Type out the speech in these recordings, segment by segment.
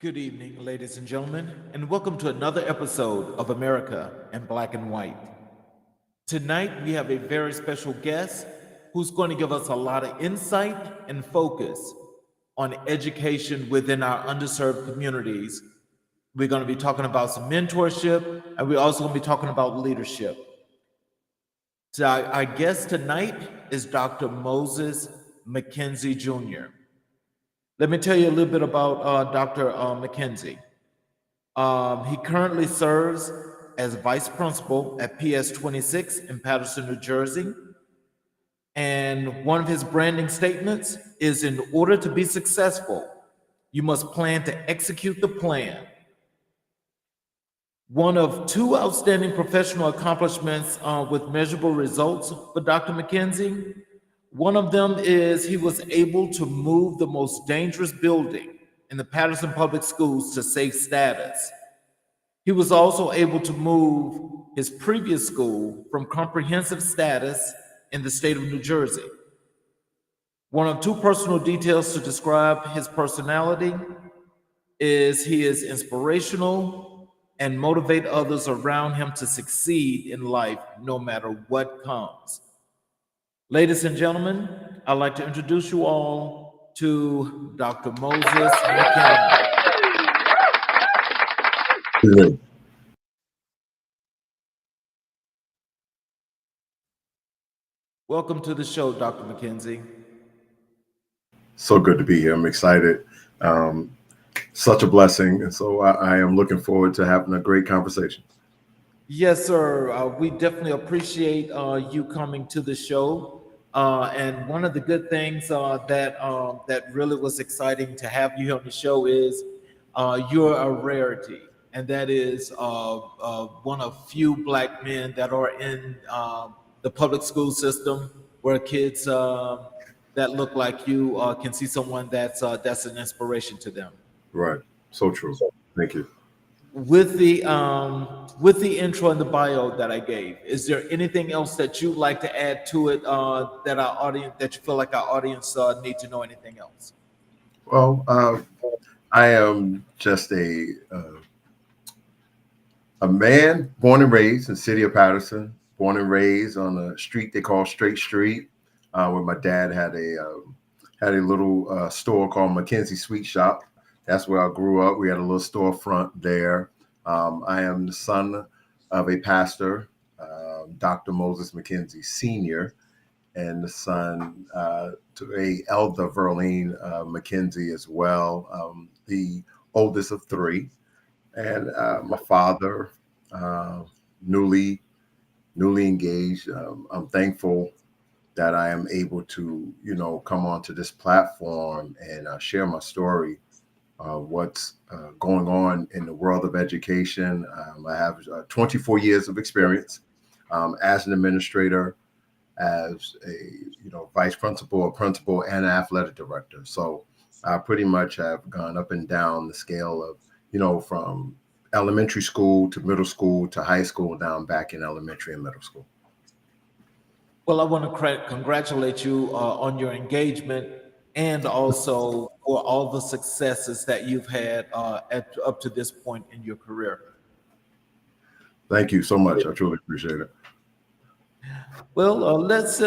Good evening, ladies and gentlemen, and welcome to another episode of America in Black and White. Tonight, we have a very special guest who's going to give us a lot of insight and focus on education within our underserved communities. We're going to be talking about some mentorship, and we're also going to be talking about leadership. So our guest tonight is Dr. Moses McKenzie Jr. Let me tell you a little bit about Dr. McKenzie. He currently serves as vice principal at PS 26 in Paterson, New Jersey. And one of his branding statements is, in order to be successful, you must plan to execute the plan. One of two outstanding professional accomplishments with measurable results for Dr. McKenzie. One of them is he was able to move the most dangerous building in the Paterson Public Schools to safe status. He was also able to move his previous school from comprehensive status in the state of New Jersey. One of two personal details to describe his personality is he is inspirational and motivate others around him to succeed in life no matter what comes. Ladies and gentlemen, I'd like to introduce you all to Dr. Moses McKenzie. Welcome to the show, Dr. McKenzie. So good to be here. I'm excited. Such a blessing. And so I am looking forward to having a great conversation. Yes, sir. We definitely appreciate you coming to the show. And one of the good things that really was exciting to have you on the show is you're a rarity, and that is one of few Black men that are in the public school system, where kids that look like you can see someone that's an inspiration to them. Right. So true. Thank you. With the intro and the bio that I gave, is there anything else that you'd like to add to it that you feel like our audience need to know? Anything else? Well, I am just a man born and raised in the city of Patterson, born and raised on a street they call Straight Street, where my dad had a little store called McKenzie Sweet Shop. That's where I grew up. We had a little storefront there. I am the son of a pastor, Dr. Moses McKenzie Sr., and the son to a elder, Verlene McKenzie as well, the oldest of three. And my father, newly engaged. I'm thankful that I am able to, come onto this platform and share my story. What's going on in the world of education. I have 24 years of experience as an administrator, as a vice principal, a principal, and an athletic director. So I pretty much have gone up and down the scale of, from elementary school to middle school to high school, down back in elementary and middle school. Well, I want to congratulate you on your engagement, and also for all the successes that you've had up to this point in your career. Thank you so much. I truly appreciate it. Well, let's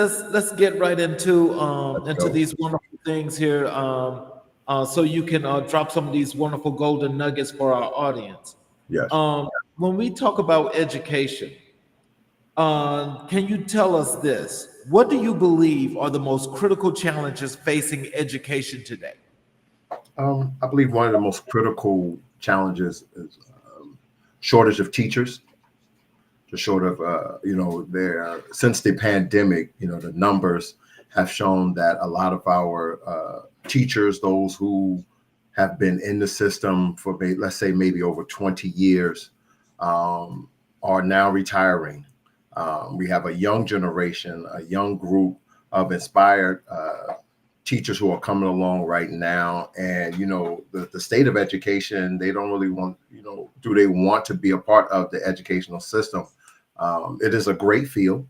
get right into Go. these wonderful things here, so you can drop some of these wonderful golden nuggets for our audience. Yes. When we talk about education, can you tell us this? What do you believe are the most critical challenges facing education today? I believe one of the most critical challenges is shortage of teachers. The short of, there since the pandemic, the numbers have shown that a lot of our teachers, those who have been in the system for, let's say, maybe over 20 years, are now retiring. We have a young generation, a young group of inspired teachers who are coming along right now. And, the state of education, they don't really want, do they want to be a part of the educational system? It is a great field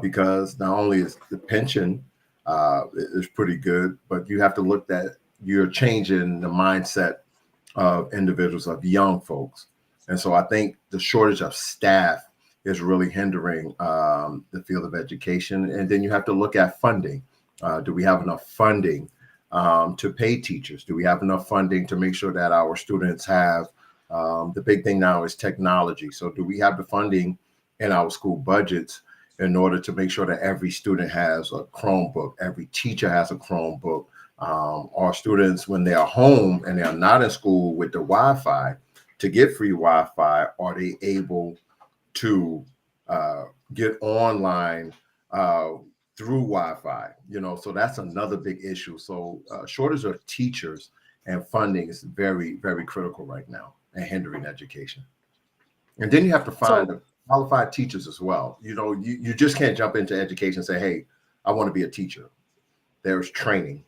because not only is the pension is pretty good, but you have to look at, you're changing the mindset of individuals, of young folks. And so I think the shortage of staff is really hindering the field of education. And then you have to look at funding. Do we have enough funding to pay teachers? Do we have enough funding to make sure that our students have the big thing now is technology. So do we have the funding in our school budgets in order to make sure that every student has a Chromebook, every teacher has a Chromebook, our students, when they are home and they are not in school with the Wi-Fi, to get free Wi-Fi, are they able to get online through Wi-Fi? So that's another big issue. So shortage of teachers and funding is very, very critical right now and hindering education. And then you have to find So, qualified teachers as well. You just can't jump into education and say, hey, I want to be a teacher. There's training,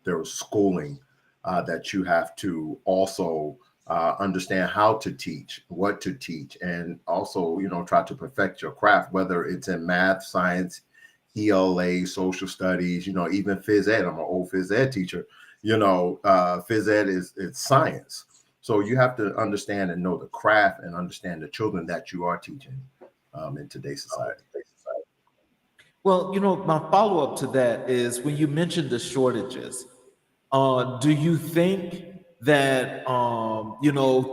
there's schooling that you have to also understand how to teach, what to teach, and also, try to perfect your craft, whether it's in math, science, ELA, social studies, even phys ed. I'm an old phys ed teacher. Phys ed it's science. So you have to understand and know the craft and understand the children that you are teaching in today's society. well, my follow up to that is when you mentioned the shortages, do you think that,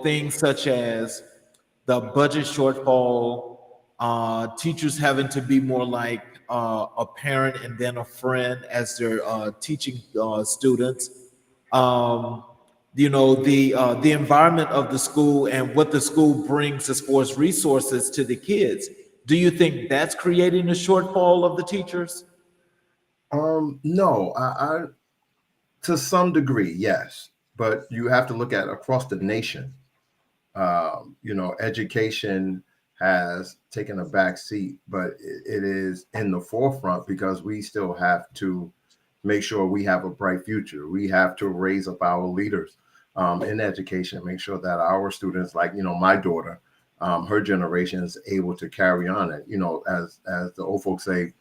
things such as the budget shortfall, teachers having to be more like a parent and then a friend as they're teaching students, um, the environment of the school and what the school brings as far as resources to the kids. Do you think that's creating a shortfall of the teachers? No, I to some degree, yes, but you have to look at across the nation. Education has taken a back seat, but it is in the forefront because we still have to make sure we have a bright future. We have to raise up our leaders in education, make sure that our students, like my daughter, her generation is able to carry on it. As the old folks say,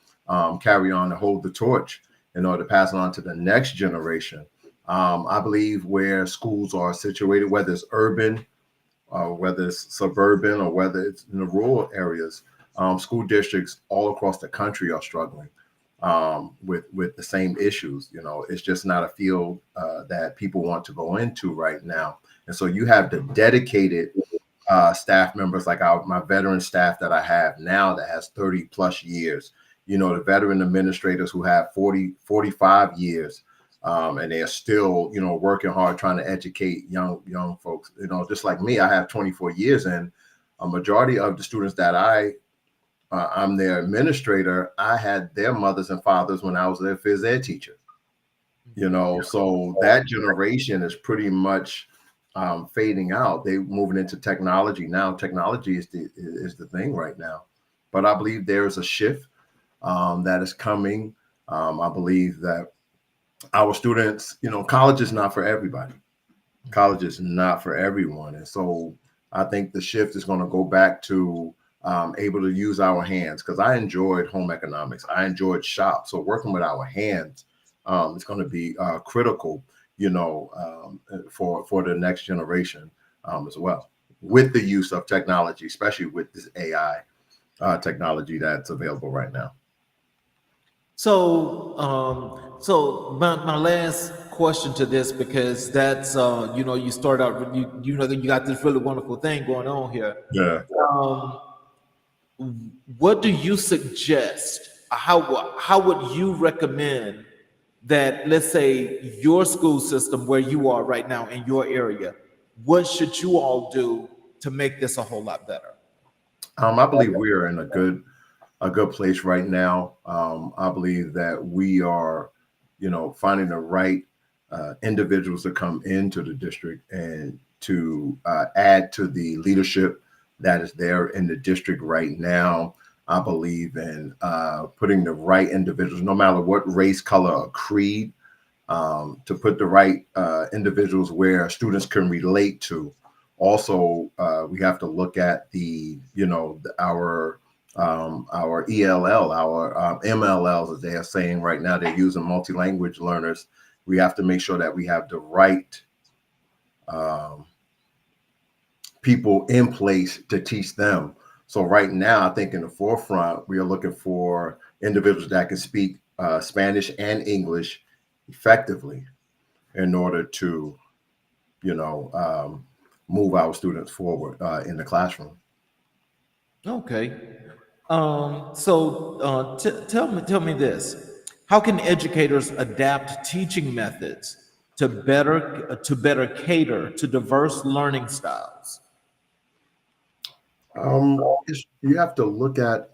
carry on and hold the torch in order to pass it on to the next generation. I believe where schools are situated, whether it's urban, whether it's suburban, or whether it's in the rural areas, school districts all across the country are struggling with the same issues. It's just not a field that people want to go into right now. And so you have the dedicated staff members like my veteran staff that I have now that has 30 plus years, the veteran administrators who have 40, 45 years. And they are still, working hard trying to educate young folks. Just like me, I have 24 years, and a majority of the students that I'm their administrator, I had their mothers and fathers when I was their phys ed teacher. So that generation is pretty much fading out. They're moving into technology now. Technology is the thing right now. But I believe there is a shift that is coming. I believe that our students, college is not for everybody. College is not for everyone. And so I think the shift is going to go back to able to use our hands, because I enjoyed home economics. I enjoyed shop. So working with our hands is going to be critical, for the next generation as well, with the use of technology, especially with this AI technology that's available right now. So my last question to this, because that's you start out, you got this really wonderful thing going on here. Yeah. Um, what do you suggest? How would you recommend that, let's say, your school system where you are right now in your area, what should you all do to make this a whole lot better? I believe we are in a good place right now. I believe that we are, finding the right individuals to come into the district and to add to the leadership that is there in the district right now. I believe in putting the right individuals, no matter what race, color, or creed, to put the right individuals where students can relate to. Also, we have to look at our ELL, our MLLs, as they are saying right now. They're using multi-language learners. We have to make sure that we have the right people in place to teach them. So right now, I think in the forefront, we are looking for individuals that can speak Spanish and English effectively in order to, you know, move our students forward in the classroom. Okay. Tell me this: how can educators adapt teaching methods to better cater to diverse learning styles? You have to look at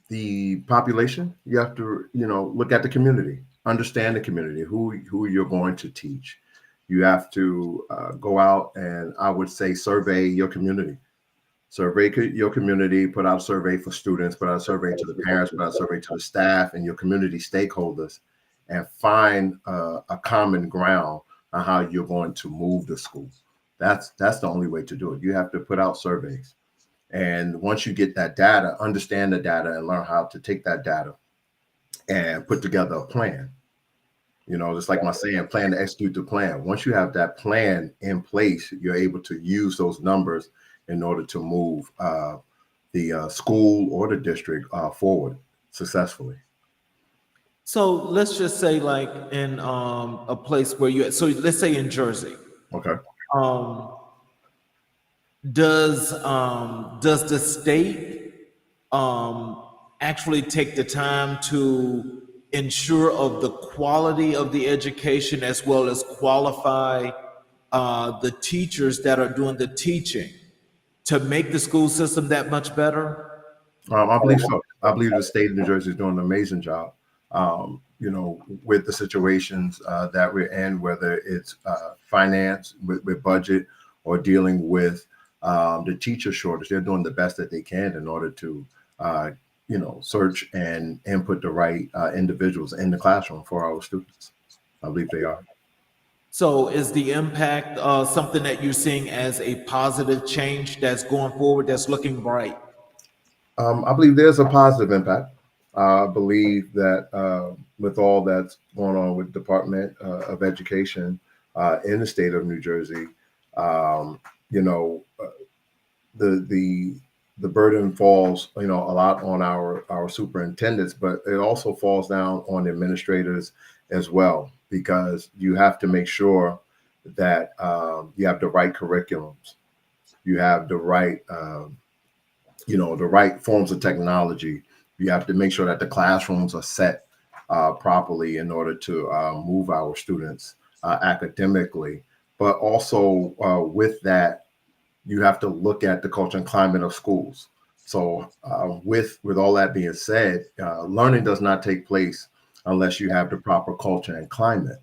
the population. You have to, you know, look at the community, understand the community, who you're going to teach. You have to go out and, I would say, survey your community. Your community, put out a survey for students, put out a survey to the parents, put out a survey to the staff and your community stakeholders, and find a common ground on how you're going to move the school. That's the only way to do it. You have to put out surveys. And once you get that data, understand the data and learn how to take that data and put together a plan. You know, just like my saying, plan to execute the plan. Once you have that plan in place, you're able to use those numbers in order to move the school or the district forward successfully. So let's just say, like in a place where you, so let's say in Jersey, Okay. um, does the state um, actually take the time to ensure of the quality of the education as well as qualify the teachers that are doing the teaching to make the school system that much better? I believe so. I believe the state of New Jersey is doing an amazing job. You know, with the situations that we're in, whether it's finance with budget or dealing with the teacher shortage, they're doing the best that they can in order to, uh, you know, search and input the right individuals in the classroom for our students. I believe they are. So is the impact something that you're seeing as a positive change that's going forward, that's looking bright? I believe there's a positive impact. I believe that with all that's going on with Department of Education in the state of New Jersey, um, you know, the the the burden falls, you know, a lot on our superintendents, but it also falls down on administrators as well, because you have to make sure that you have the right curriculums, you have the right you know, the right forms of technology. You have to make sure that the classrooms are set properly in order to move our students academically. But also with that, you have to look at the culture and climate of schools. So with all that being said, learning does not take place unless you have the proper culture and climate.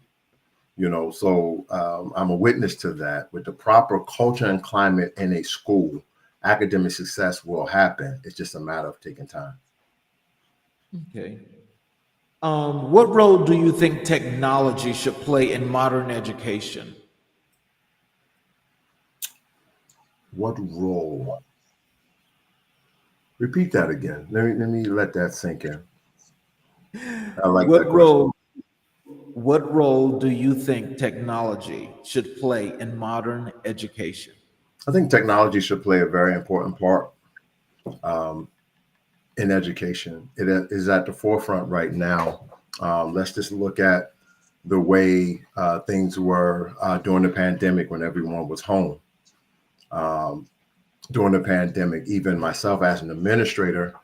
You know, so I'm a witness to that. With the proper culture and climate in a school, academic success will happen. It's just a matter of taking time. Okay. What role do you think technology should play in modern education? What role? Repeat that again. Let me let that sink in. I like What that question. role what role do you think technology should play in modern education? I think technology should play a very important part in education. It is at the forefront right now. Let's just look at the way things were during the pandemic when everyone was home. Um, During the pandemic, even myself as an administrator,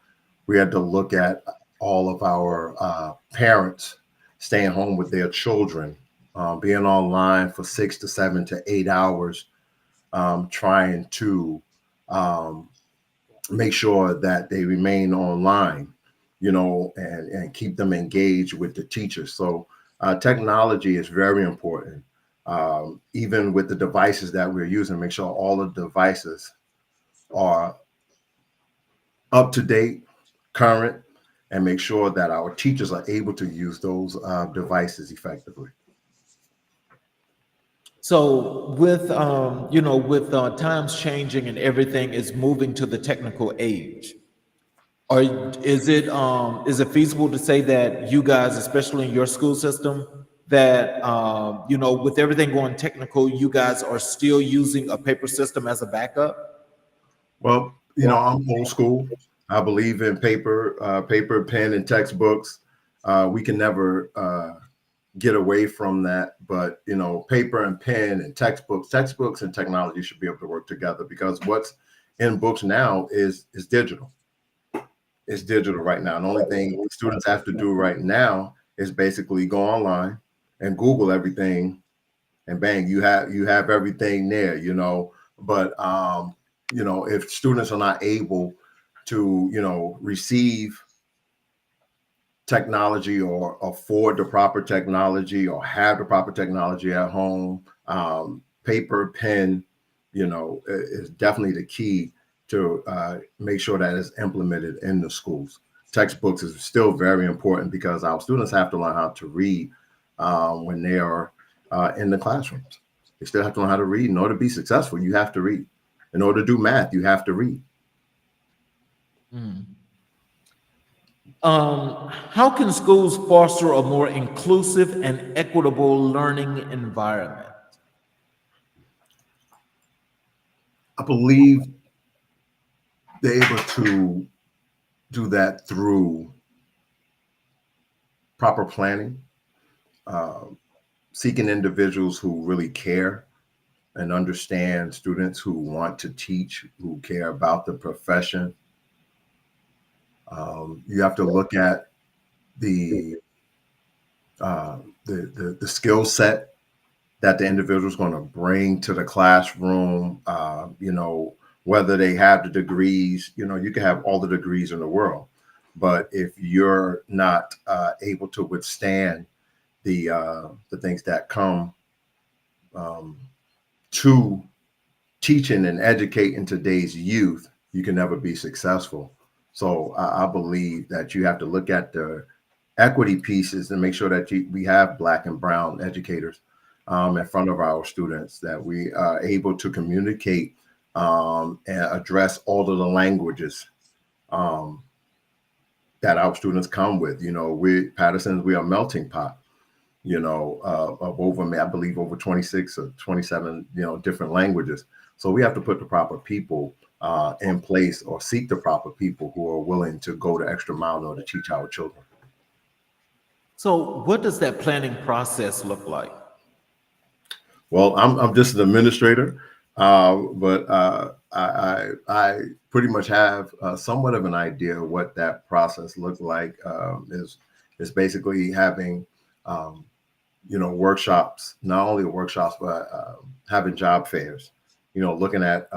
we had to look at all of our parents staying home with their children, being online for 6 to 7 to 8 hours, trying to um, make sure that they remain online, you know, and keep them engaged with the teachers. So technology is very important. Even with the devices that we're using, make sure all the devices are up to date, current, and make sure that our teachers are able to use those devices effectively. So with you know, with times changing and everything is moving to the technical age, is it feasible to say that you guys, especially in your school system, that with everything going technical, you guys are still using a paper system as a backup? Well, I'm old school. I believe in paper, pen, and textbooks. We can never get away from that. But paper and pen and textbooks and technology should be able to work together, because what's in books now is digital. It's digital right now. And the only thing students have to do right now is basically go online and Google everything, and bang, you have everything there. But if students are not able to receive technology or afford the proper technology or have the proper technology at home, paper, pen, is definitely the key to make sure that it's implemented in the schools. Textbooks is still very important because our students have to learn how to read when they are in the classrooms. They still have to learn how to read. In order to be successful, you have to read. In order to do math, you have to read. How can schools foster a more inclusive and equitable learning environment? I believe they're able to do that through proper planning, uh, seeking individuals who really care and understand students, who want to teach, who care about the profession. You have to look at the the skill set that the individual is going to bring to the classroom. Whether they have the degrees. You can have all the degrees in the world, but if you're not able to withstand the things that come um, to teaching and educating today's youth, you can never be successful. So I believe that you have to look at the equity pieces and make sure that we have Black and brown educators in front of our students, that we are able to communicate and address all of the languages um, that our students come with. We Pattersons, we are a melting pot. Of over, I believe, over 26 or 27, different languages. So we have to put the proper people in place, or seek the proper people who are willing to go the extra mile in order to teach our children. So, what does that planning process look like? Well, I'm just an administrator, but I pretty much have somewhat of an idea of what that process looks like. Is basically having workshops, not only workshops, but having job fairs, looking at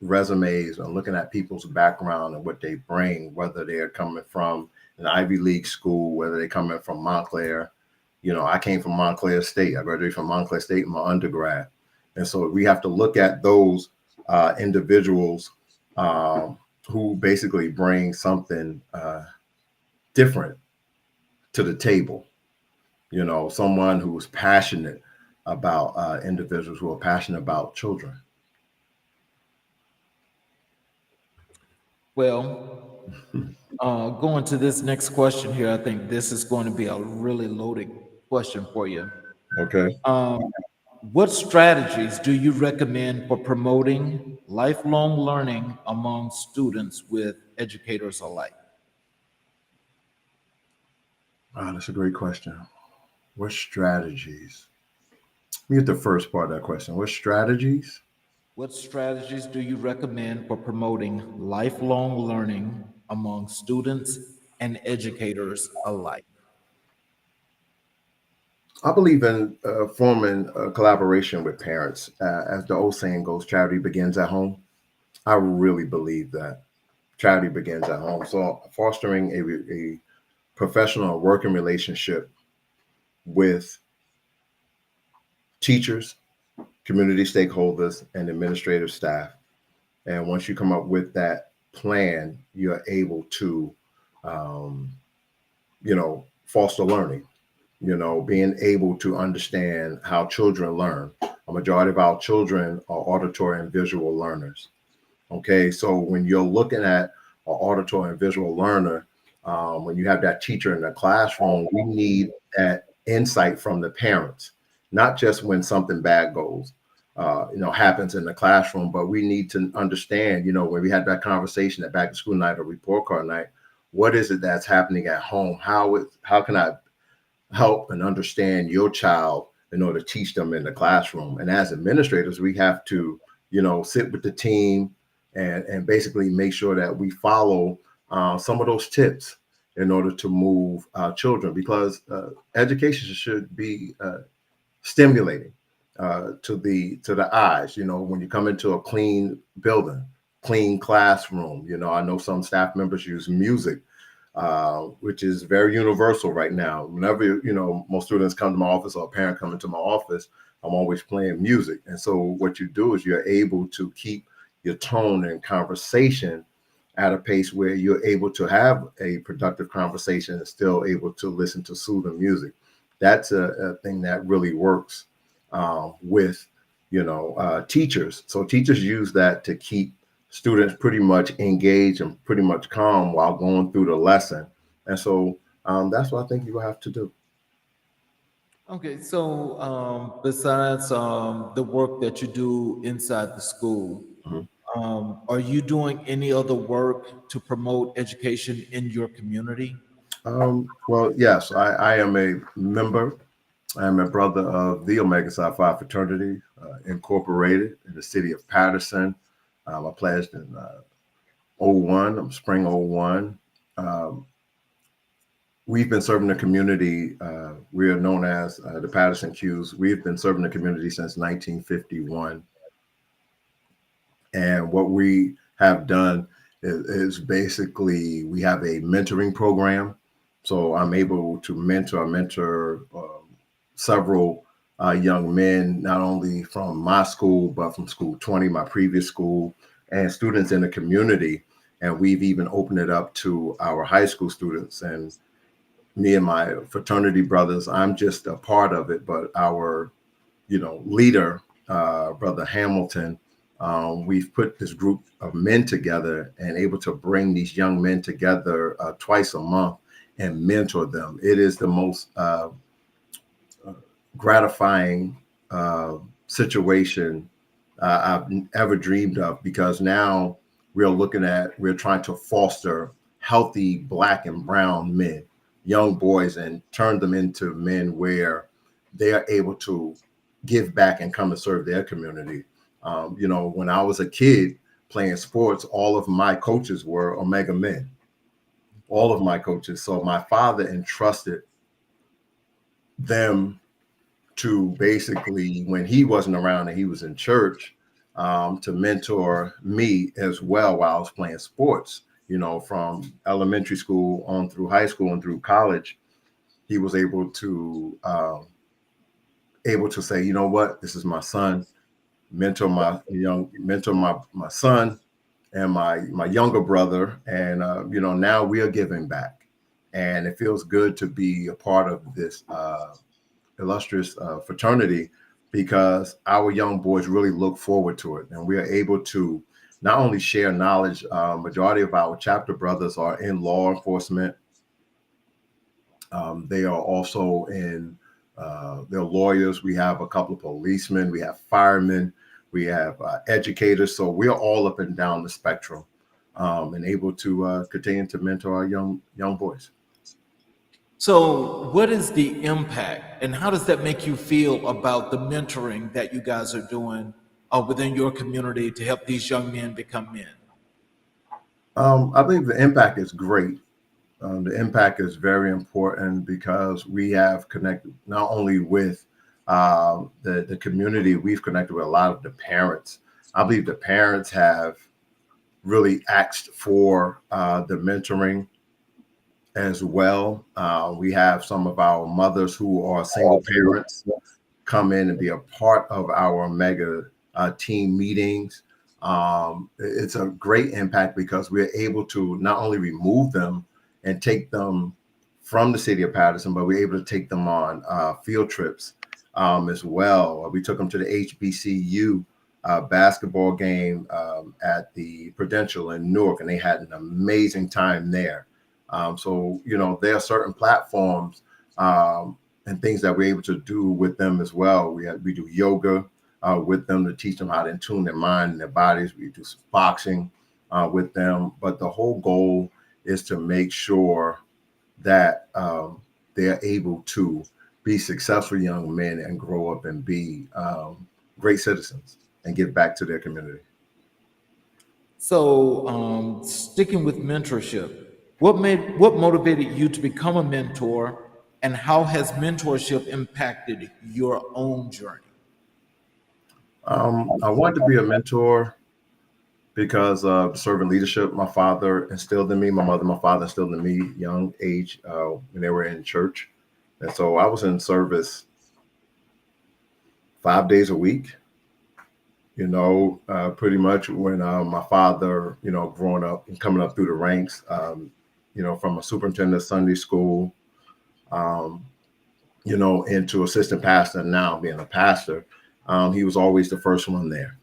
resumes and looking at people's background and what they bring, whether they are coming from an Ivy League school, whether they're coming from Montclair. I came from Montclair State. I graduated from Montclair State in my undergrad. And so we have to look at those individuals who basically bring something different to the table. Someone who's passionate about individuals who are passionate about children. Well, going to this next question here, I think this is going to be a really loaded question for you. Okay. Um, what strategies do you recommend for promoting lifelong learning among students with educators alike? Wow, that's a great question. What strategies? Let me get the first part of that question. What strategies? What strategies do you recommend for promoting lifelong learning among students and educators alike? I believe in forming a collaboration with parents. As the old saying goes, charity begins at home. I really believe that charity begins at home. So fostering a professional working relationship with teachers, community stakeholders, and administrative staff. And once you come up with that plan, you're able to, um, foster learning, being able to understand how children learn. A majority of our children are auditory and visual learners. Okay, so when you're looking at an auditory and visual learner, when you have that teacher in the classroom, we need that insight from the parents, not just when something bad goes, happens in the classroom, but we need to understand, when we had that conversation at back to school night or report card night, what is it that's happening at home? How can I help and understand your child in order to teach them in the classroom? And as administrators, we have to, sit with the team and basically make sure that we follow some of those tips in order to move our children, because education should be stimulating to the eyes. When you come into a clean building, clean classroom, I know some staff members use music, which is very universal right now. Whenever, most students come to my office or a parent come into my office, I'm always playing music. And so what you do is you're able to keep your tone and conversation at a pace where you're able to have a productive conversation and still able to listen to soothing music. That's a thing that really works with, teachers. So teachers use that to keep students pretty much engaged and pretty much calm while going through the lesson. And so that's what I think you will have to do. Okay, so besides the work that you do inside the school, Mhm. are you doing any other work to promote education in your community? Well, yes, I am a member. I am a brother of the Omega Psi Phi Fraternity Incorporated in the city of Patterson. I pledged in '01, spring '01. Um, we've been serving the community. We are known as the Patterson Qs. We've been serving the community since 1951. And what we have done is basically we have a mentoring program. So I'm able to mentor several young men, not only from my school, but from School 20, my previous school, and students in the community. And we've even opened it up to our high school students. And me and my fraternity brothers, I'm just a part of it, but our leader, Brother Hamilton, we've put this group of men together and able to bring these young men together twice a month and mentor them. It is the most gratifying situation I've ever dreamed of, because now we're trying to foster healthy Black and brown men, young boys, and turn them into men where they are able to give back and come and serve their community. When I was a kid playing sports, all of my coaches were Omega men, all of my coaches. So my father entrusted them to basically, when he wasn't around and he was in church, to mentor me as well while I was playing sports. From elementary school on through high school and through college, he was able to say, you know what, this is my son. Mentor my son and my younger brother, and now we are giving back, and it feels good to be a part of this illustrious fraternity, because our young boys really look forward to it, and we are able to not only share knowledge. Majority of our chapter brothers are in law enforcement. They are also in they're lawyers. We have a couple of policemen, we have firemen, we have educators. So we're all up and down the spectrum, and able to continue to mentor our young boys. So, what is the impact, and how does that make you feel about the mentoring that you guys are doing within your community to help these young men become men? I think the impact is great. The impact is very important because we have connected not only with the community, we've connected with a lot of the parents. I believe the parents have really asked for the mentoring as well. We have some of our mothers who are single parents come in and be a part of our mega team meetings. It's a great impact because we're able to not only remove them and take them from the city of Patterson, but we're able to take them on field trips as well. We took them to the HBCU basketball game at the Prudential in Newark, and they had an amazing time there. So, there are certain platforms and things that we're able to do with them as well. We do yoga with them to teach them how to tune their mind and their bodies. We do some boxing with them, but the whole goal is to make sure that they're able to be successful young men and grow up and be great citizens and give back to their community. So, sticking with mentorship, what motivated you to become a mentor, and how has mentorship impacted your own journey? I wanted to be a mentor because of servant leadership. My father instilled in me, my mother, my father instilled in me young age when they were in church. And so I was in service 5 days a week, pretty much when my father, growing up and coming up through the ranks, from a superintendent of Sunday school, um, into assistant pastor, and now being a pastor, he was always the first one there.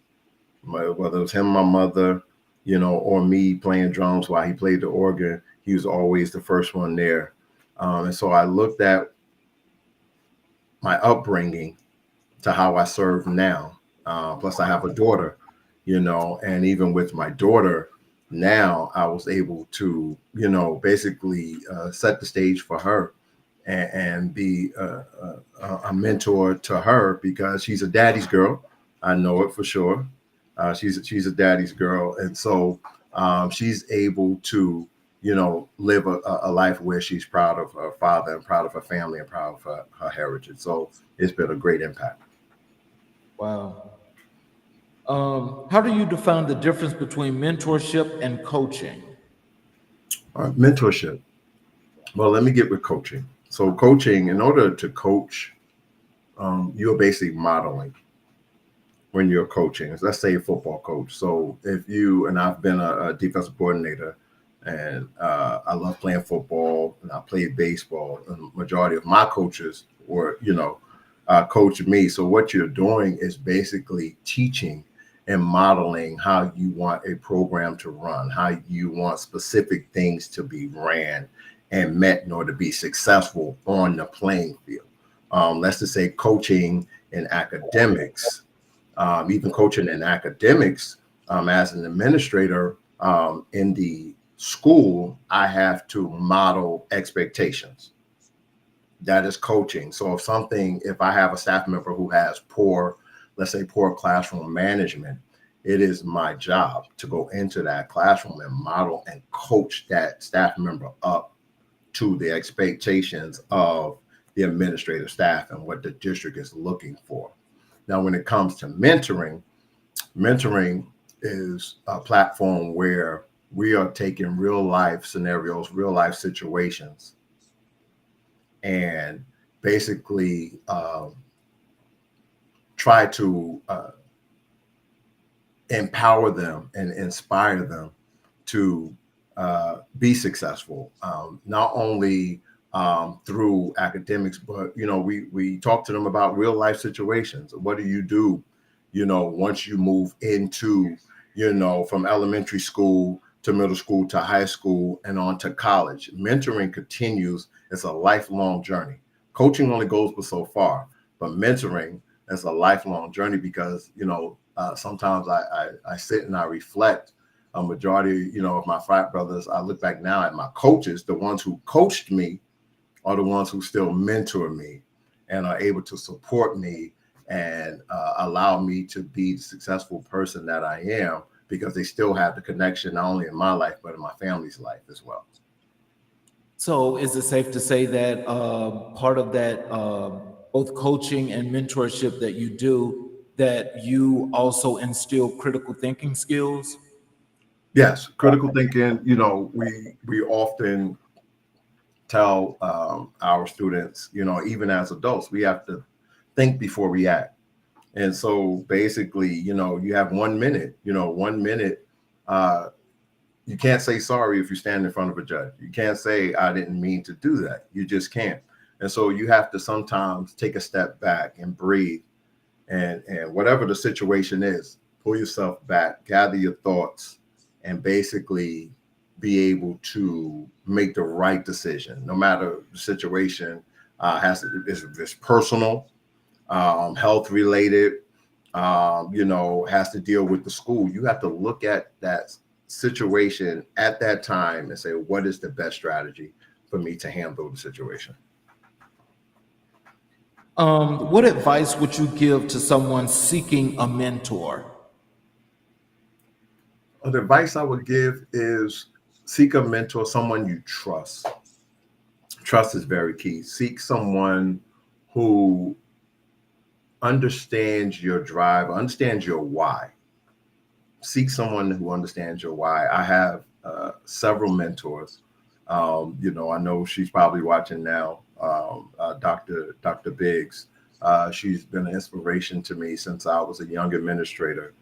Whether it was him, my mother, or me playing drums while he played the organ, he was always the first one there. And so I looked at my upbringing to how I serve now. Plus, I have a daughter, and even with my daughter now, I was able to, basically set the stage for her and be a mentor to her because she's a daddy's girl. I know it for sure. She's a daddy's girl, and so she's able to, live a life where she's proud of her father and proud of her family and proud of her heritage. So it's been a great impact. Wow. How do you define the difference between mentorship and coaching? Mentorship. Well, let me get with coaching. So coaching, in order to coach, you're basically modeling when you're coaching. Let's say a football coach. So if you, and I've been a defensive coordinator, and I love playing football, and I played baseball, and the majority of my coaches were, coach me. So what you're doing is basically teaching and modeling how you want a program to run, how you want specific things to be ran and met in order to be successful on the playing field. Let's just say coaching in academics, even coaching in academics as an administrator in the school, I have to model expectations. That is coaching. So if I have a staff member who has let's say poor classroom management, it is my job to go into that classroom and model and coach that staff member up to the expectations of the administrative staff and what the district is looking for. Now, when it comes to mentoring is a platform where we are taking real life scenarios, real life situations, and basically try to empower them and inspire them to be successful, not only through academics, but we talk to them about real life situations. What do you do, once you move into, from elementary school to middle school to high school and on to college? Mentoring continues. It's a lifelong journey. Coaching only goes but so far, but mentoring is a lifelong journey because sometimes I sit and I reflect. A majority, of my frat brothers, I look back now at my coaches, the ones who coached me are the ones who still mentor me and are able to support me and allow me to be the successful person that I am because they still have the connection, not only in my life, but in my family's life as well. So, is it safe to say that part of that, both coaching and mentorship that you do, that you also instill critical thinking skills? Yes, critical thinking, we often tell our students, even as adults, we have to think before we act. And so basically, you have 1 minute, 1 minute. You can't say sorry if you stand in front of a judge. You can't say, I didn't mean to do that. You just can't. And so you have to sometimes take a step back and breathe. And whatever the situation is, pull yourself back, gather your thoughts, and basically be able to make the right decision, no matter the situation. It's personal, health related, has to deal with the school. You have to look at that situation at that time and say, what is the best strategy for me to handle the situation? What advice would you give to someone seeking a mentor? The advice I would give is seek a mentor, someone you trust. Trust is very key. Seek someone who understands your drive, understands your why. Seek someone who understands your why. I have several mentors. I know she's probably watching now, Dr. Biggs. She's been an inspiration to me since I was a young administrator.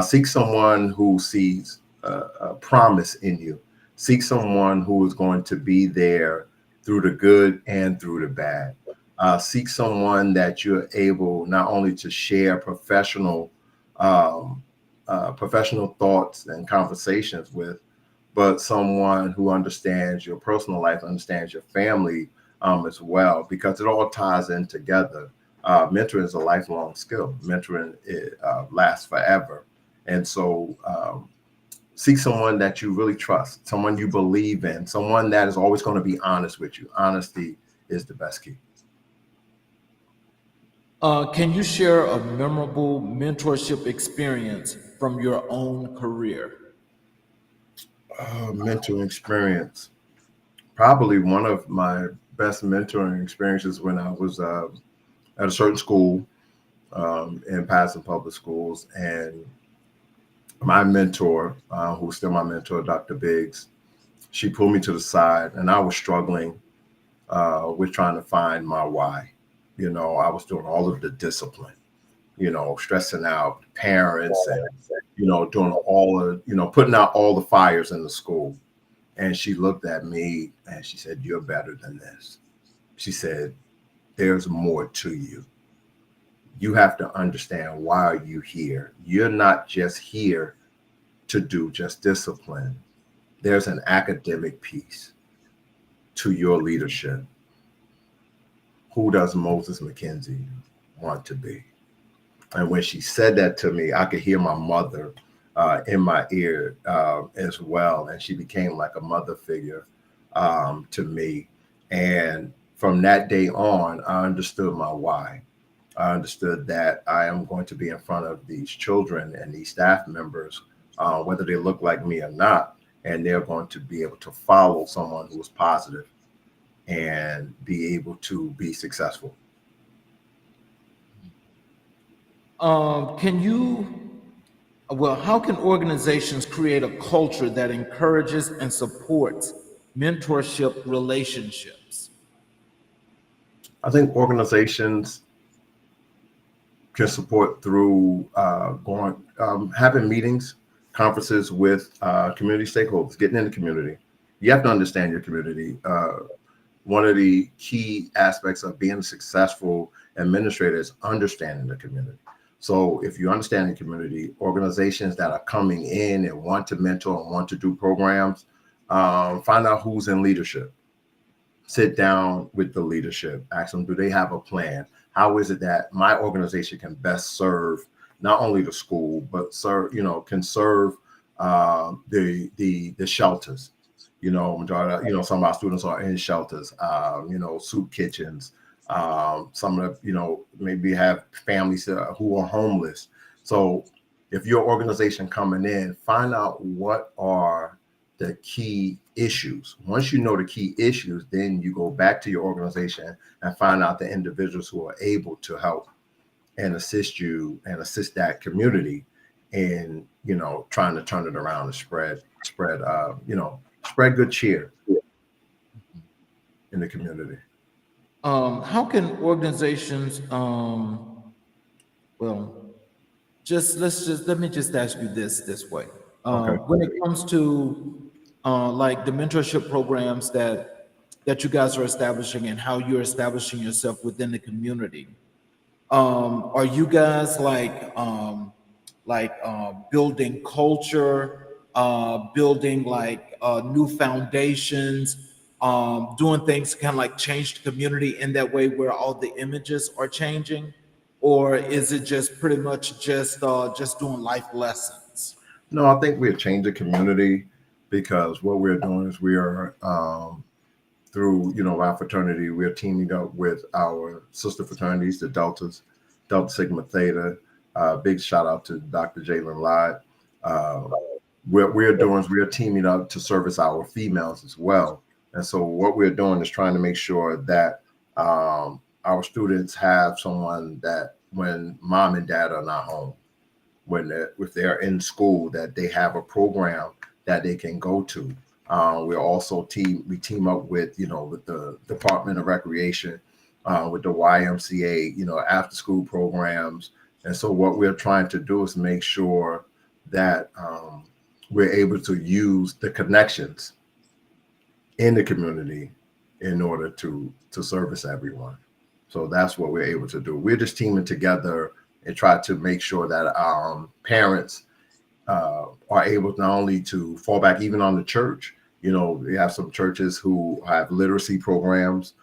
Seek someone who sees a promise in you. Seek someone who is going to be there through the good and through the bad. Seek someone that you're able not only to share um, professional thoughts and conversations with, but someone who understands your personal life, understands your family as well, because it all ties in together. Mentoring is a lifelong skill. Mentoring lasts forever. And so seek someone that you really trust, someone you believe in, someone that is always going to be honest with you. Honesty is the best key. Can you share a memorable mentorship experience from your own career? Mentoring experience. Probably one of my best mentoring experiences when I was at a certain school in Patterson Public Schools. And my mentor, who's still my mentor, Dr. Biggs, she pulled me to the side, and I was struggling with trying to find my why. I was doing all of the discipline, stressing out parents and, doing all of, putting out all the fires in the school. And she looked at me and she said, "You're better than this." She said, "There's more to you. You have to understand, why are you here? You're not just here to do just discipline. There's an academic piece to your leadership. Who does Moses McKenzie want to be?" And when she said that to me, I could hear my mother in my ear as well. And she became like a mother figure to me. And from that day on, I understood my why. I understood that I am going to be in front of these children and these staff members, whether they look like me or not, and they're going to be able to follow someone who is positive and be able to be successful. How can organizations create a culture that encourages and supports mentorship relationships? I think organizations can support through having meetings, conferences with community stakeholders, getting in the community. You have to understand your community. One of the key aspects of being a successful administrator is understanding the community. So if you understand the community, organizations that are coming in and want to mentor and want to do programs, find out who's in leadership. Sit down with the leadership, ask them, do they have a plan? How is it that my organization can best serve not only the school, but can serve the shelters? Some of our students are in shelters, soup kitchens. Some of maybe have families who are homeless. So if your organization coming in, find out what are the key issues. Once you know the key issues, then you go back to your organization and find out the individuals who are able to help and assist you and assist that community in, trying to turn it around and spread good cheer in the community. How can organizations, well, let me just ask you this way. Okay. When it comes to like the mentorship programs that you guys are establishing and how you're establishing yourself within the community, are you guys building culture, building like new foundations? doing things to kind of like change the community in that way where all the images are changing, or is it just pretty much just doing life lessons? No, I think we're changing community because what we're doing is we are through our fraternity, we're teaming up with our sister fraternities, the Deltas, Delta Sigma Theta. Big shout out to Dr. Jalen Lott. Uh, what we're doing is we're teaming up to service our females as well. And so what we're doing is trying to make sure that our students have someone that when mom and dad are not home, if they're in school, that they have a program that they can go to. We're also we team up with with the Department of Recreation, with the YMCA, after school programs. And so what we're trying to do is make sure that we're able to use the connections in the community in order to service everyone. So that's what we're able to do. We're just teaming together and try to make sure that parents are able not only to fall back even on the church. We have some churches who have literacy programs.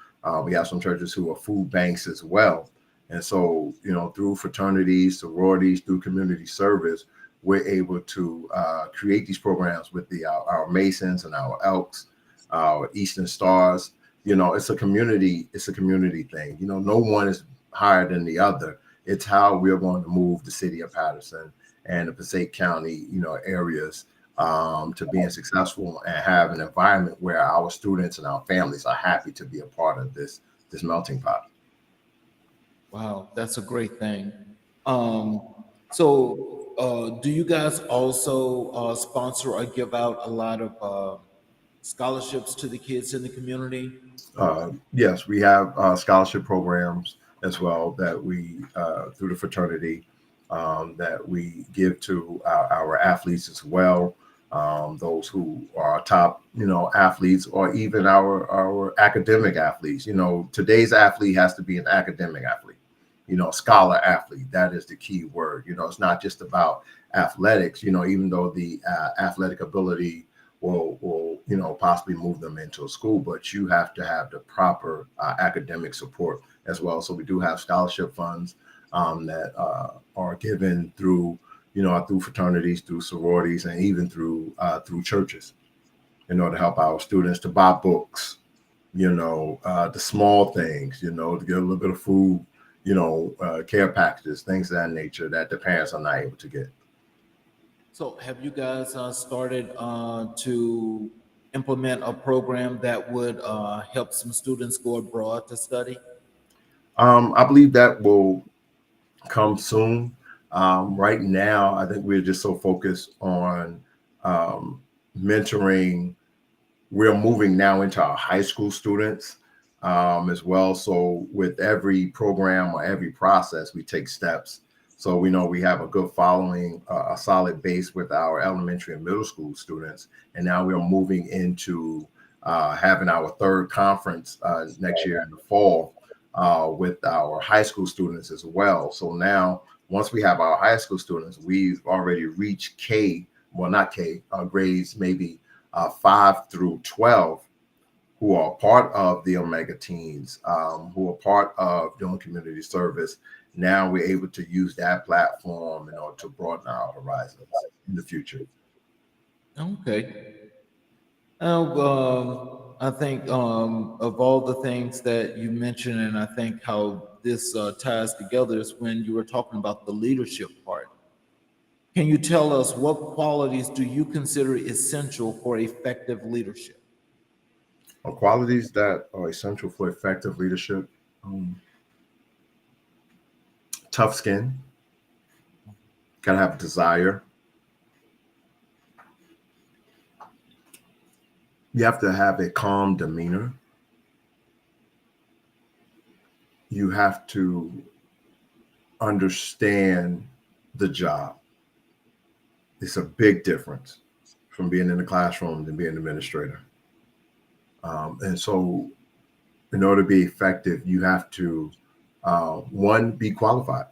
We have some churches who are food banks as well. And so, through fraternities, sororities, through community service, we're able to create these programs with our Masons and our Elks, our Eastern Stars. It's a community thing. No one is higher than the other. It's how we're going to move the city of Patterson and the Passaic County, areas to being successful and have an environment where our students and our families are happy to be a part of this melting pot. Wow, that's a great thing. Um, so, do you guys also sponsor or give out a lot of scholarships to the kids in the community? Yes, we have scholarship programs as well that we through the fraternity that we give to our athletes as well. Those who are top, athletes, or even our academic athletes. Today's athlete has to be an academic athlete, scholar athlete. That is the key word. It's not just about athletics. Even though the athletic ability will possibly move them into a school, but you have to have the proper academic support as well. So we do have scholarship funds that are given through through fraternities, through sororities, and even through churches in order to help our students to buy books, the small things, to get a little bit of food, care packages, things of that nature that the parents are not able to get. So, have you guys started to implement a program that would help some students go abroad to study? I believe that will come soon. Right now, I think we're just so focused on mentoring. We're moving now into our high school students as well. So with every program or every process, we take steps. So we know we have a good following, a solid base with our elementary and middle school students. And now we're moving into having our third conference next year in the fall with our high school students as well. So now, once we have our high school students, we've already reached not K, grades maybe 5 through 12, who are part of the Omega Teens, who are part of doing community service. Now we're able to use that platform in order to broaden our horizons in the future. Okay. I think of all the things that you mentioned, and I think how this ties together is when you were talking about the leadership part. Can you tell us what qualities do you consider essential for effective leadership? Qualities that are essential for effective leadership: tough skin, gotta have desire. You have to have a calm demeanor. You have to understand the job. It's a big difference from being in the classroom than being an administrator. And so, in order to be effective, you have to, one, be qualified.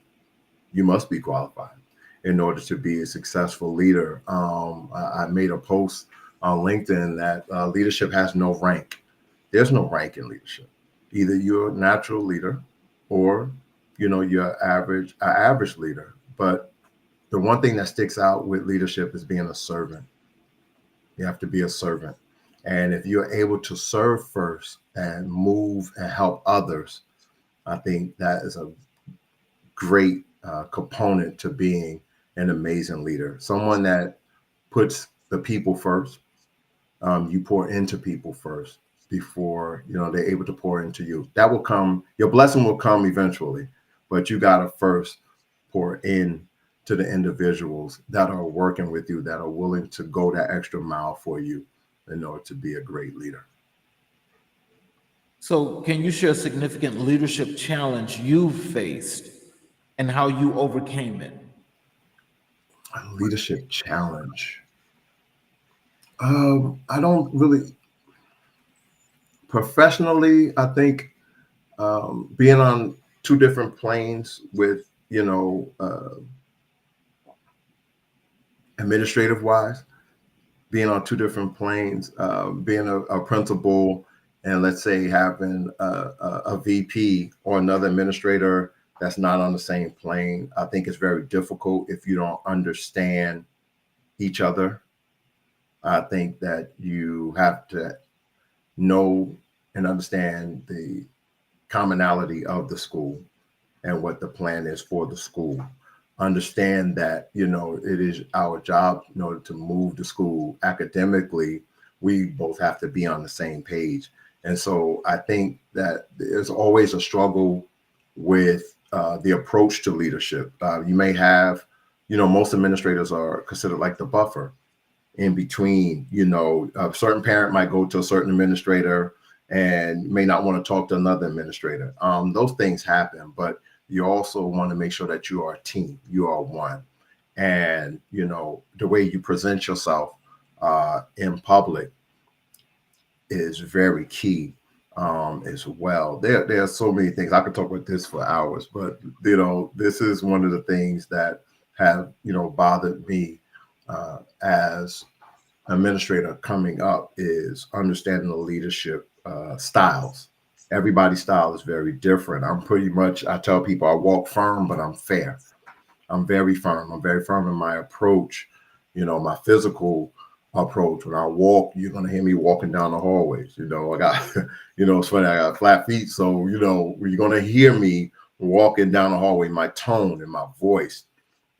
You must be qualified in order to be a successful leader. I made a post on LinkedIn that leadership has no rank. There's no rank in leadership. Either you're a natural leader or, you're average leader. But the one thing that sticks out with leadership is being a servant. You have to be a servant. And if you're able to serve first and move and help others, I think that is a great component to being an amazing leader. Someone that puts the people first. You pour into people first before they're able to pour into you. That will come. Your blessing will come eventually, but you got to first pour in to the individuals that are working with you, that are willing to go that extra mile for you in order to be a great leader. So, can you share a significant leadership challenge you faced and how you overcame it? A leadership challenge. I don't really professionally. I think being on two different planes with administrative wise, being on two different planes, being a principal, and let's say having a VP or another administrator that's not on the same plane. I think it's very difficult if you don't understand each other. I think that you have to know and understand the commonality of the school and what the plan is for the school. Understand that it is our job in order to move the school academically. We both have to be on the same page. And so I think that there's always a struggle with the approach to leadership. You may have, most administrators are considered like the buffer in between. A certain parent might go to a certain administrator and may not want to talk to another administrator. Those things happen, but you also want to make sure that you are a team, you are one. And, the way you present yourself in public is very key as well. There are so many things. I could talk about this for hours, but, this is one of the things that have, bothered me as administrator coming up is understanding the leadership styles. Everybody's style is very different. I tell people I walk firm, but I'm fair. I'm very firm. I'm very firm in my approach, my physical approach. When I walk, you're going to hear me walking down the hallways. I got, it's funny, I got flat feet. So, you're going to hear me walking down the hallway. My tone and my voice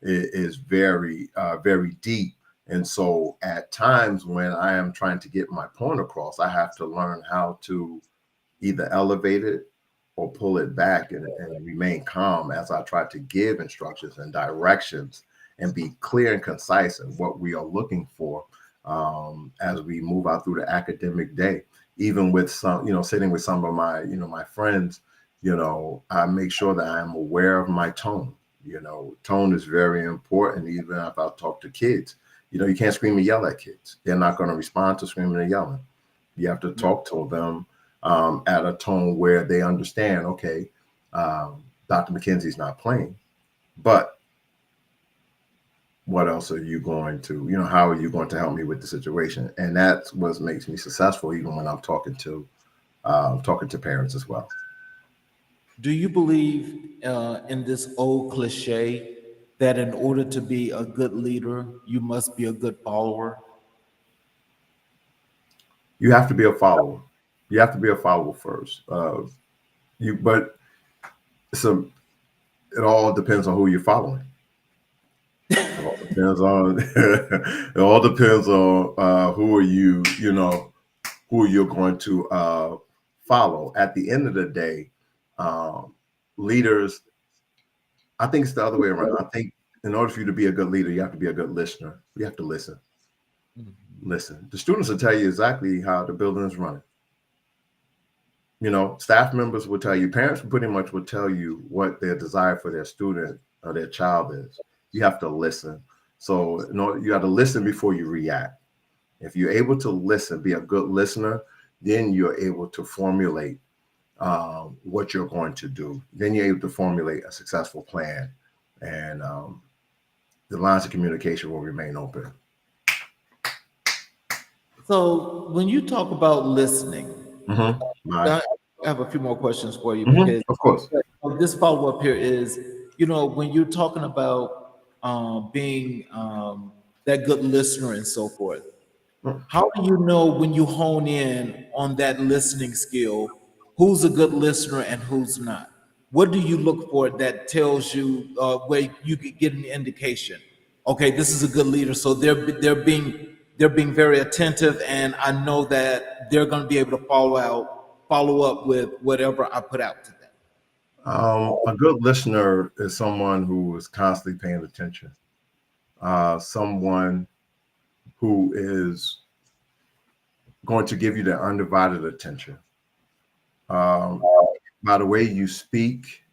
is very, very deep. And so at times when I am trying to get my point across, I have to learn how to either elevate it or pull it back and remain calm as I try to give instructions and directions and be clear and concise in what we are looking for as we move out through the academic day. Even with some, sitting with some of my, my friends, I make sure that I'm aware of my tone. Tone is very important, even if I talk to kids. You can't scream and yell at kids. They're not going to respond to screaming and yelling. You have to talk to them at a tone where they understand, okay, Dr. McKenzie's not playing, but what else are you going to, how are you going to help me with the situation? And that's what makes me successful, even when I'm talking to parents as well. Do you believe in this old cliche that in order to be a good leader, you must be a good follower? You have to be a follower. You have to be a follower first. But it all depends on who you're following. It all depends on it all depends on who are you, who you're going to follow. At the end of the day, leaders, I think it's the other way around. I think in order for you to be a good leader, you have to be a good listener. You have to listen. Listen. The students will tell you exactly how the building is running. Staff members will tell you, parents pretty much will tell you what their desire for their student or their child is. You have to listen. So you have to listen before you react. If you're able to listen, be a good listener, then you're able to formulate what you're going to do. Then you're able to formulate a successful plan, and the lines of communication will remain open. So, when you talk about listening, Right. I have a few more questions for you because Of course. this follow up here is, when you're talking about being that good listener and so forth, how do you know when you hone in on that listening skill, who's a good listener and who's not? What do you look for that tells you where you could get an indication? Okay, this is a good leader, so they're being very attentive, and I know that they're going to be able to follow up with whatever I put out to them. A good listener is someone who is constantly paying attention. Someone who is going to give you their undivided attention. Um, by the way you speak,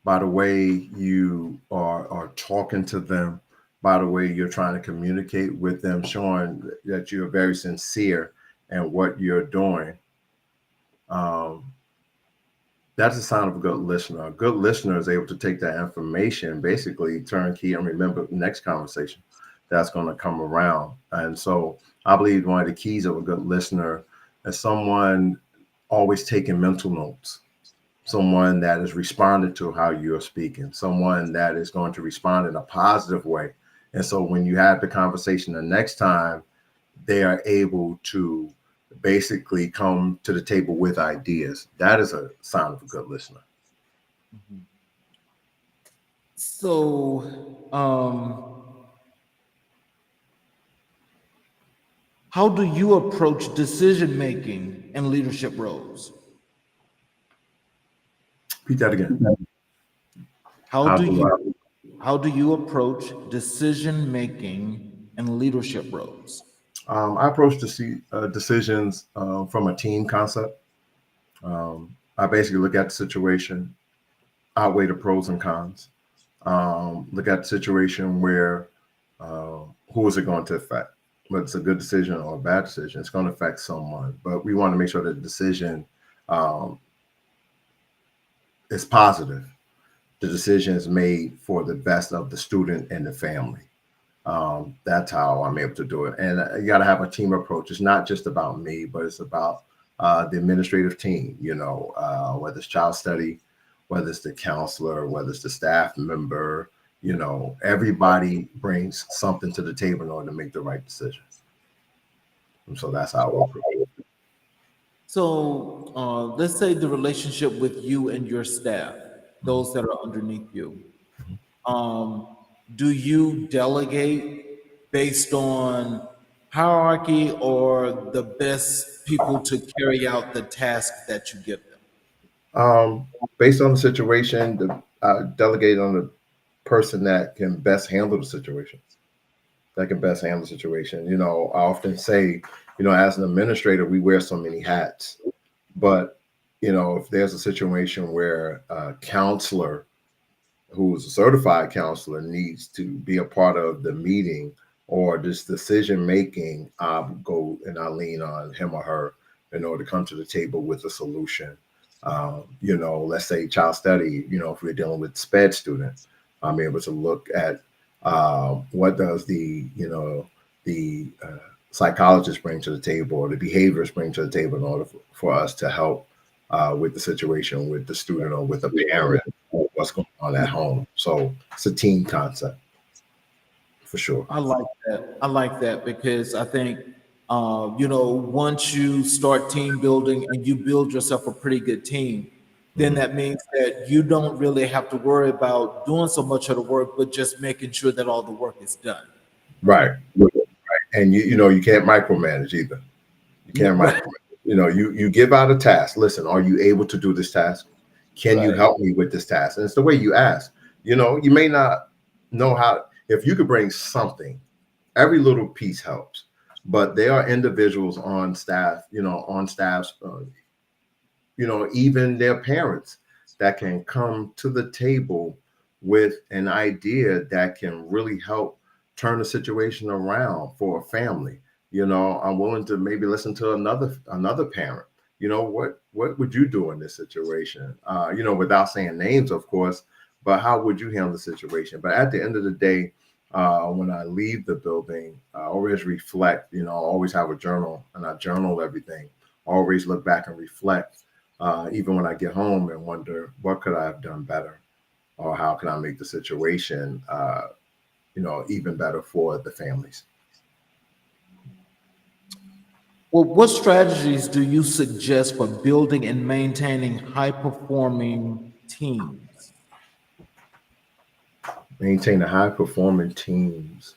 by the way you are talking to them, by the way you're trying to communicate with them, showing that you're very sincere in what you're doing. Um, that's a sign of a good listener. A good listener is able to take that information, basically turnkey, and remember the next conversation that's going to come around. And so I believe one of the keys of a good listener is someone always taking mental notes, someone that is responding to how you're speaking, someone that is going to respond in a positive way. And so when you have the conversation the next time, they are able to basically come to the table with ideas. That is a sign of a good listener. So, how do you approach decision making in leadership roles? Repeat that again. How How do do I? you how do you approach decision making in leadership roles? I approach decisions from a team concept. I basically look at the situation, outweigh the pros and cons. Look at the situation where who is it going to affect? Whether it's a good decision or a bad decision, it's going to affect someone. But we want to make sure that the decision um, is positive. The decision is made for the best of the student and the family. That's how I'm able to do it. And you got to have a team approach. It's not just about me, but it's about the administrative team, whether it's child study, whether it's the counselor, whether it's the staff member, everybody brings something to the table in order to make the right decision. And so that's how we approach it. So, let's say the relationship with you and your staff, those that are underneath you. Um, do you delegate based on hierarchy or the best people to carry out the task that you give them? Based on the situation, delegate on the person that can best handle the situation. That can best handle the situation. I often say, as an administrator, we wear so many hats. But, if there's a situation where a counselor who is a certified counselor needs to be a part of the meeting or this decision making, I'll go and I lean on him or her in order to come to the table with a solution. Let's say child study, if we're dealing with SPED students, I'm able to look at what does the psychologist bring to the table or the behaviorists bring to the table in order for us to help with the situation with the student or with a parent, what's going on at home. So it's a team concept for sure. I like that. I like that because I think, once you start team building and you build yourself a pretty good team, then Mhm. that means that you don't really have to worry about doing so much of the work, but just making sure that all the work is done. Right. And you can't micromanage either. You can't Right. micromanage. You give out a task. Listen, are you able to do this task? Can you Right. help me with this task? And it's the way you ask. You may not know how. If you could bring something, every little piece helps. But there are individuals on staff, on staffs, even their parents that can come to the table with an idea that can really help turn the situation around for a family. I'm willing to maybe listen to another parent. What would you do in this situation? Without saying names, of course, but how would you handle the situation? But at the end of the day, When I leave the building, I always reflect. I always have a journal, and I journal everything. Always look back and reflect, even when I get home, and wonder what could I have done better, or how can I make the situation, even better for the families. Well, what strategies do you suggest for building and maintaining high performing teams? Maintain a high performing teams.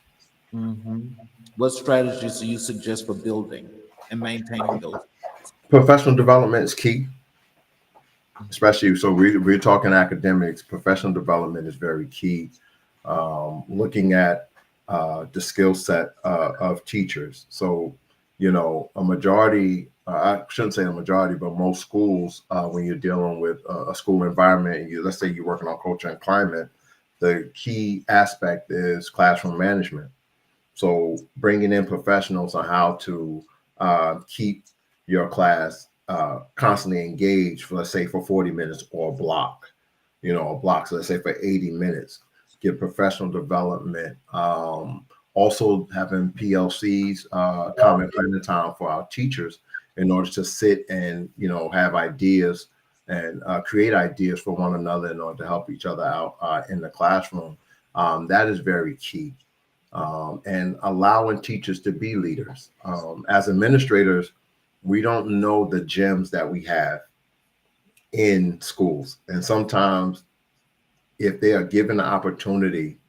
Mhm. What strategies do you suggest for building and maintaining those? Professional development is key, especially so we're talking academics. Professional development is very key. Looking at the skill set of teachers. So, a majority, I shouldn't say a majority, but most schools, when you're dealing with a school environment, and let's say you're working on culture and climate, the key aspect is classroom management. So bringing in professionals on how to keep your class constantly engaged for, let's say, for 40 minutes or a block, a block. So let's say for 80 minutes, get professional development. Also having PLCs, common planning time for our teachers in order to sit and, have ideas and create ideas for one another in order to help each other out in the classroom. That is very key, and allowing teachers to be leaders. As administrators, we don't know the gems that we have in schools. And sometimes, if they are given the opportunity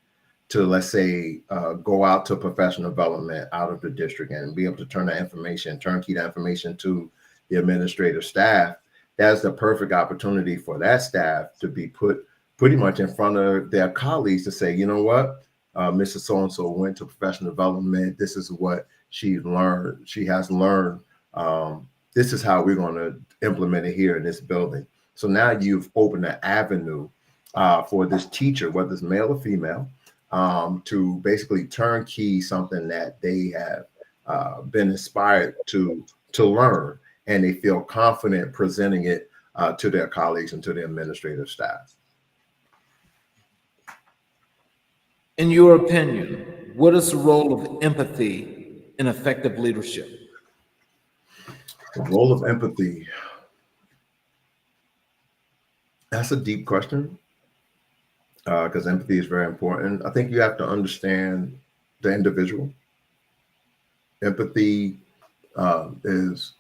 to, let's say, go out to professional development out of the district and be able to turnkey that information to the administrative staff, that's the perfect opportunity for that staff to be put pretty much in front of their colleagues to say, you know what, Mrs. So-and-so went to professional development. This is what she learned. She has learned. This is how we're going to implement it here in this building. So now you've opened an avenue for this teacher, whether it's male or female, to basically turnkey something that they have been inspired to learn, and they feel confident presenting it to their colleagues and to the administrative staff. In your opinion, what is the role of empathy in effective leadership? The role of empathy, that's a deep question, because empathy is very important. I think you have to understand the individual. Empathy is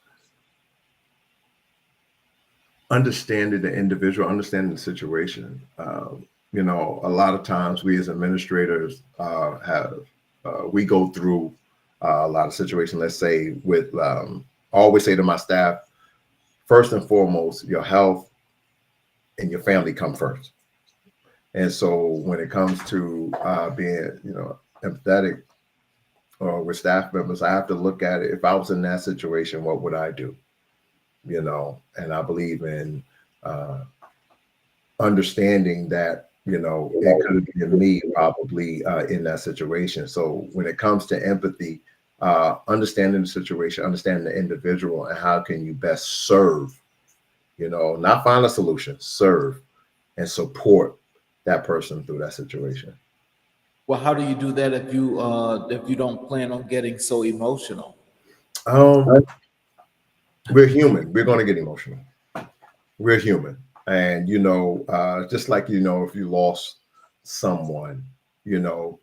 understanding the individual, understanding the situation. A lot of times we as administrators we go through a lot of situations. Let's say I always say to my staff, first and foremost, your health and your family come first. And so when it comes to being, empathetic or with staff members, I have to look at it. If I was in that situation, what would I do? And I believe in understanding that, it could have been me probably in that situation. So when it comes to empathy, understanding the situation, understanding the individual, and how can you best serve, not find a solution, serve and support that person through that situation. Well, how do you do that if you don't plan on getting so emotional? Um, we're human. We're going to get emotional. We're human. And, just like, if you lost someone,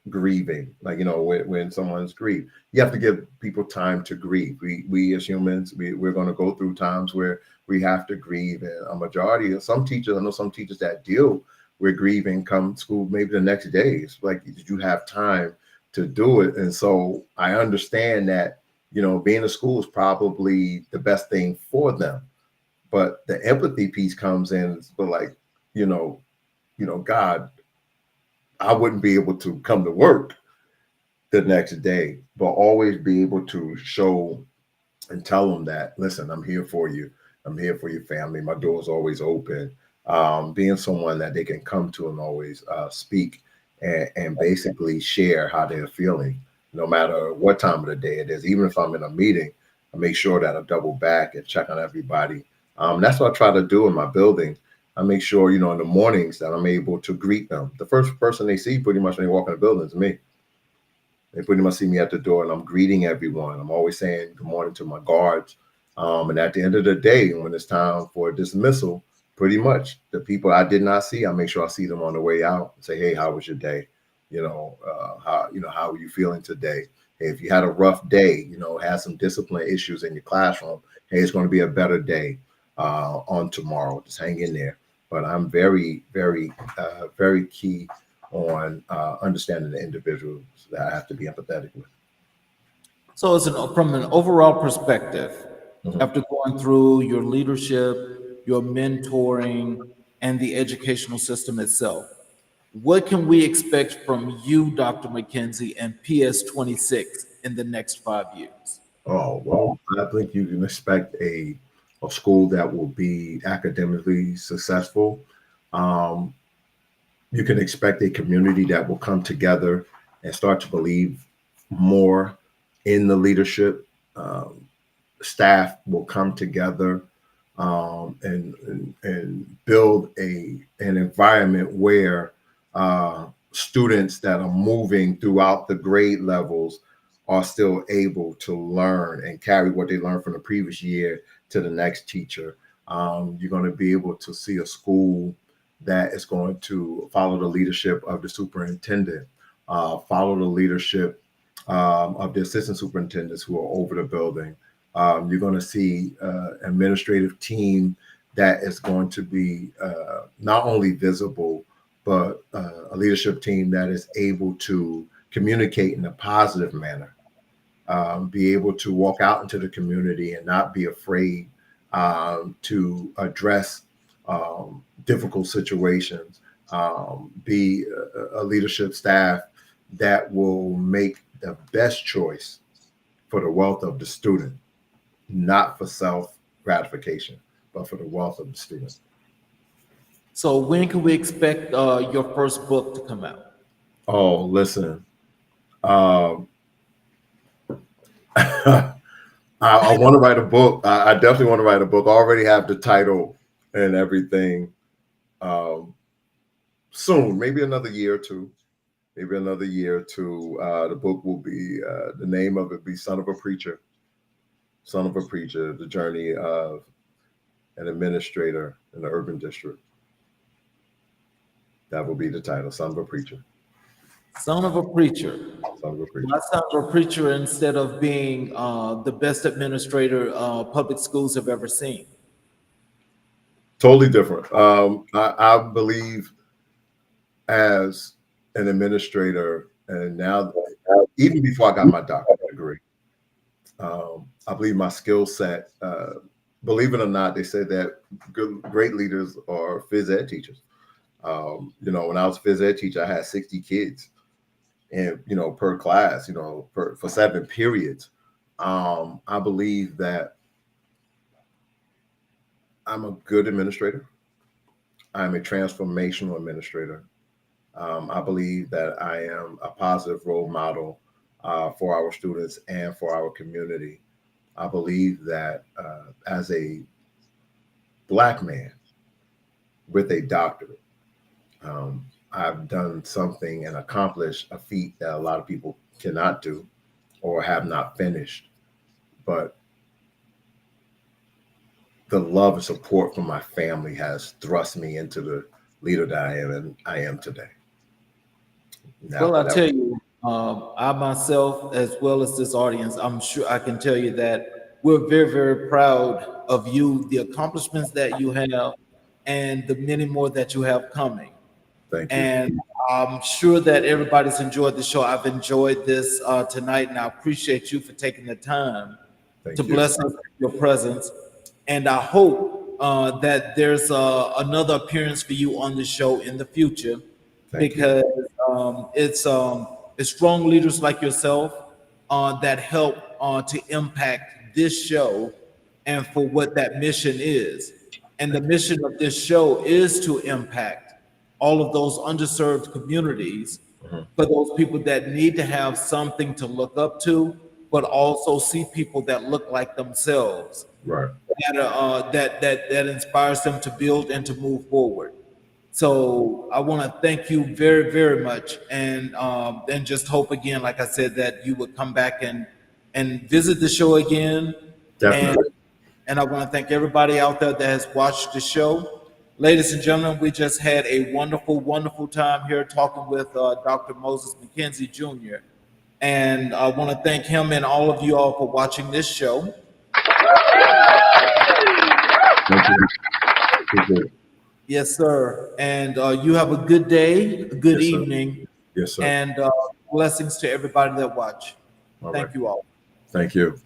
grieving, like, when someone's grieved, you have to give people time to grieve. We as humans, we're going to go through times where we have to grieve. And a majority of some teachers, I know some teachers that deal with grieving come to school maybe the next day. It's like, did you have time to do it? And so I understand that, being in school is probably the best thing for them. But the empathy piece comes in, but like, God, I wouldn't be able to come to work the next day, but always be able to show and tell them that, listen, I'm here for you. I'm here for your family. My door's always open. Being someone that they can come to and always speak and basically share how they're feeling, no matter what time of the day it is. Even if I'm in a meeting, I make sure that I double back and check on everybody. That's what I try to do in my building. I make sure, in the mornings that I'm able to greet them. The first person they see pretty much when they walk in the building is me. They pretty much see me at the door, and I'm greeting everyone. I'm always saying good morning to my guards. And at the end of the day, when it's time for dismissal, pretty much the people I did not see, I make sure I see them on the way out and say, "Hey, how was your day? How are you feeling today? Hey, if you had a rough day, had some discipline issues in your classroom, hey, it's going to be a better day on tomorrow. Just hang in there." But I'm very, very, very key on understanding the individuals that I have to be empathetic with. So, from an overall perspective, Mhm. after going through your leadership, your mentoring, and the educational system itself, what can we expect from you, Dr. McKenzie, and PS 26 in the next 5 years? Oh, well, I think you can expect a school that will be academically successful. Um, you can expect a community that will come together and start to believe more in the leadership. Staff will come together and build an environment where students that are moving throughout the grade levels are still able to learn and carry what they learned from the previous year to the next teacher. You're going to be able to see a school that is going to follow the leadership of the superintendent, follow the leadership of the assistant superintendents who are over the building. You're going to see administrative team that is going to be not only visible, but a leadership team that is able to communicate in a positive manner, be able to walk out into the community and not be afraid to address difficult situations, be a leadership staff that will make the best choice for the wealth of the student, not for self gratification, but for the wealth of the student. So, when can we expect your first book to come out? Oh, listen, um, I want to write a book. I definitely want to write a book. I already have the title and everything. Um, Soon, maybe another year or two. Maybe another year or two. The book will be the name of it be "Son of a Preacher." Son of a Preacher: The Journey of an Administrator in the Urban District. That will be the title. "Son of a Preacher." Son of a preacher. Son of a My Preacher. son of a preacher instead of being the best administrator public schools have ever seen. Totally different. I believe as an administrator, and now even before I got my doctorate degree, I believe my skill set. Believe it or not, they say that great leaders are phys ed teachers. When I was a phys ed teacher, I had 60 kids, and per class, for 7 periods. I believe that I'm a good administrator. I'm a transformational administrator. I believe that I am a positive role model for our students and for our community. I believe that as a Black man with a doctorate, I've done something and accomplished a feat that a lot of people cannot do or have not finished. But the love and support from my family has thrust me into the leader that I am today. Now, Well, I that, tell you, I myself, as well as this audience, I'm sure I can tell you that we're very, very proud of you, the accomplishments that you have, and the many more that you have coming. thank you. And I'm sure that everybody's enjoyed the show. I've enjoyed this tonight, and I appreciate you for taking the time to Thank you. bless us with your presence. And I hope that there's another appearance for you on the show in the future, Thank you. because it's strong leaders like yourself that help to impact this show and for what that mission is. And the mission of this show is to impact all of those underserved communities, Mhm. for those people that need to have something to look up to, but also see people that look like themselves, Right. that inspires them to build and to move forward. So I want to thank you very, very much, and just hope again, like I said, that you would come back and visit the show again. And Definitely. and I want to thank everybody out there that has watched the show. Ladies and gentlemen, we just had a wonderful, wonderful time here talking with Dr. Moses McKenzie Jr. And I want to thank him and all of you all for watching this show. Thank you. Appreciate it. Yes, sir. And you have a good day, a good Yes, sir. evening, Yes, sir. and blessings to everybody that watch. All right. Thank you all. Thank you.